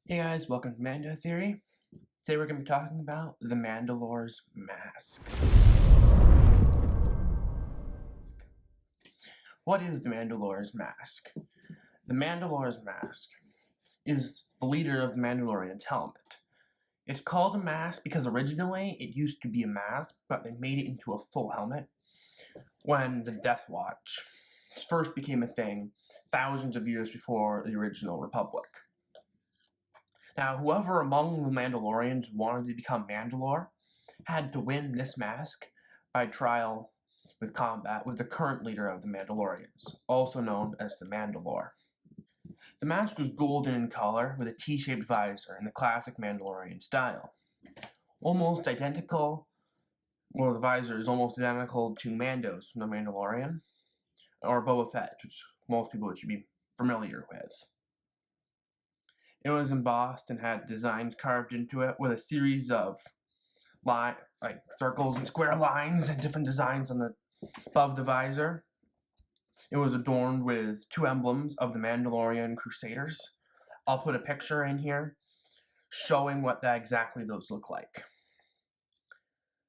Hey guys, welcome to Mando Theory. Today we're going to be talking about the Mandalore's mask. What is the Mandalore's mask? The Mandalore's mask is the leader of the Mandalorian's helmet. It's called a mask because originally it used to be a mask, but they made it into a full helmet when the Death Watch first became a thing thousands of years before the original Republic. Now, whoever among the Mandalorians wanted to become Mandalore had to win this mask by trial with combat with the current leader of the Mandalorians, also known as the Mandalore. The mask was golden in color with a T-shaped visor in the classic Mandalorian style. Almost identical, well, the visor is almost identical to Mando's from the Mandalorian, or Boba Fett, which most people should be familiar with. It was embossed and had designs carved into it with a series of circles and square lines and different designs above the visor. It was adorned with two emblems of the Mandalorian Crusaders. I'll put a picture in here showing what exactly those look like.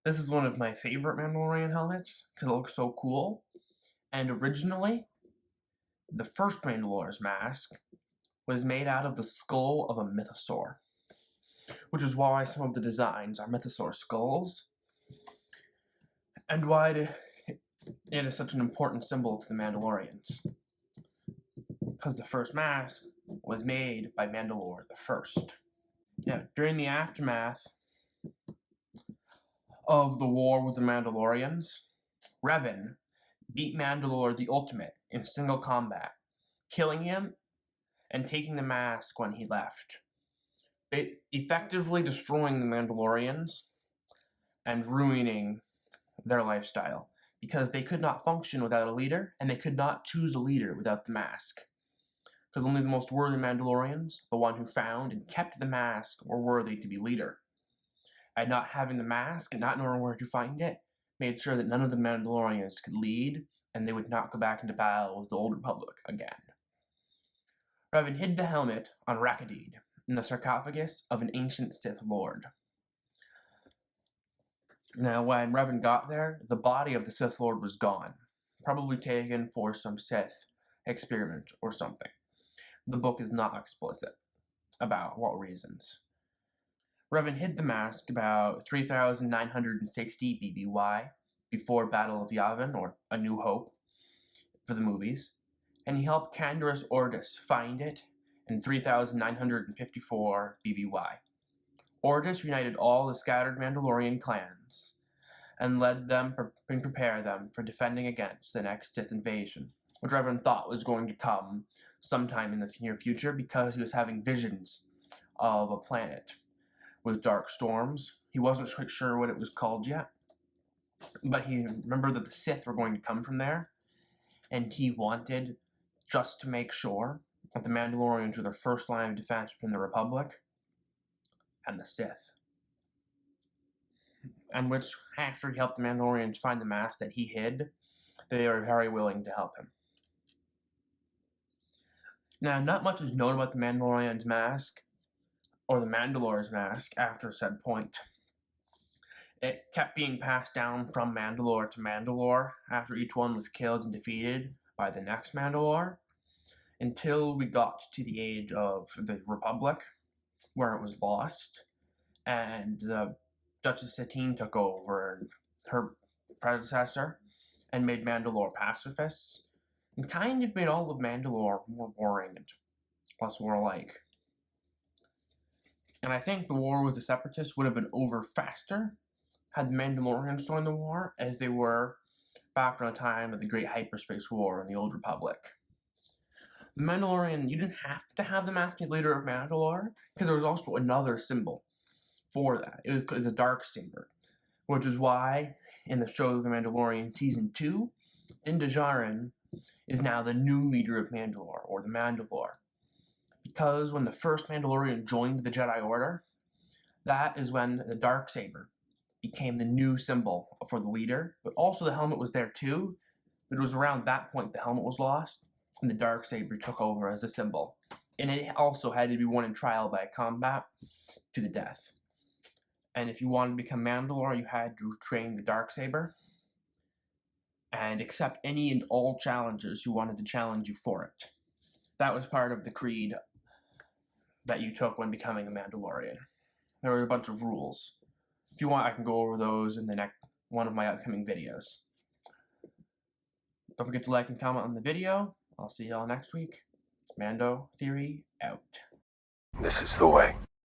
This is one of my favorite Mandalorian helmets because it looks so cool. And originally, the first Mandalore's mask was made out of the skull of a mythosaur, which is why some of the designs are mythosaur skulls, and why it is such an important symbol to the Mandalorians. Because the first mask was made by Mandalore the First. Now, during the aftermath of the war with the Mandalorians, Revan beat Mandalore the Ultimate in single combat, killing him and taking the mask when he left, effectively destroying the Mandalorians and ruining their lifestyle because they could not function without a leader and they could not choose a leader without the mask. Because only the most worthy Mandalorians, the one who found and kept the mask, were worthy to be leader. And not having the mask and not knowing where to find it made sure that none of the Mandalorians could lead and they would not go back into battle with the Old Republic again. Revan hid the helmet on Rakadid, in the sarcophagus of an ancient Sith Lord. Now, when Revan got there, the body of the Sith Lord was gone, probably taken for some Sith experiment or something. The book is not explicit about what reasons. Revan hid the mask about 3,960 BBY, before Battle of Yavin, or A New Hope, for the movies, and he helped Canderous Ortis find it in 3,954 BBY. Ortis united all the scattered Mandalorian clans and led them and prepare them for defending against the next Sith invasion, which Revan thought was going to come sometime in the near future because he was having visions of a planet with dark storms. He wasn't quite sure what it was called yet, but he remembered that the Sith were going to come from there, and he wanted just to make sure that the Mandalorians were the first line of defense between the Republic and the Sith. And which, after he helped the Mandalorians find the mask that he hid, they were very willing to help him. Now, not much is known about the Mandalorian's mask, or the Mandalore's mask, after said point. It kept being passed down from Mandalore to Mandalore after each one was killed and defeated by the next Mandalore, until we got to the age of the Republic, where it was lost, and the Duchess Satine took over, and her predecessor, and made Mandalore pacifists, and kind of made all of Mandalore more boring and less warlike. And I think the war with the Separatists would have been over faster had the Mandalorians joined the war, as they were back around the time of the Great Hyperspace War in the Old Republic. The Mandalorian, you didn't have to have the masked leader of Mandalore, because there was also another symbol for that. It was a dark saber, which is why in the show The Mandalorian Season 2, Din Djarin is now the new leader of Mandalore, or the Mandalore. Because when the first Mandalorian joined the Jedi Order, that is when the dark saber became the new symbol for the leader, but also the helmet was there too. But it was around that point the helmet was lost, and the dark saber took over as a symbol And it also had to be won in trial by combat to the death. And if you wanted to become Mandalore, you had to train the Darksaber and accept any and all challengers who wanted to challenge you for it. That was part of the creed that you took when becoming a Mandalorian. There were a bunch of rules. If you want, I can go over those in the next one of my upcoming videos. Don't forget to like and comment on the video. I'll see y'all next week. Mando Theory out. This is the way.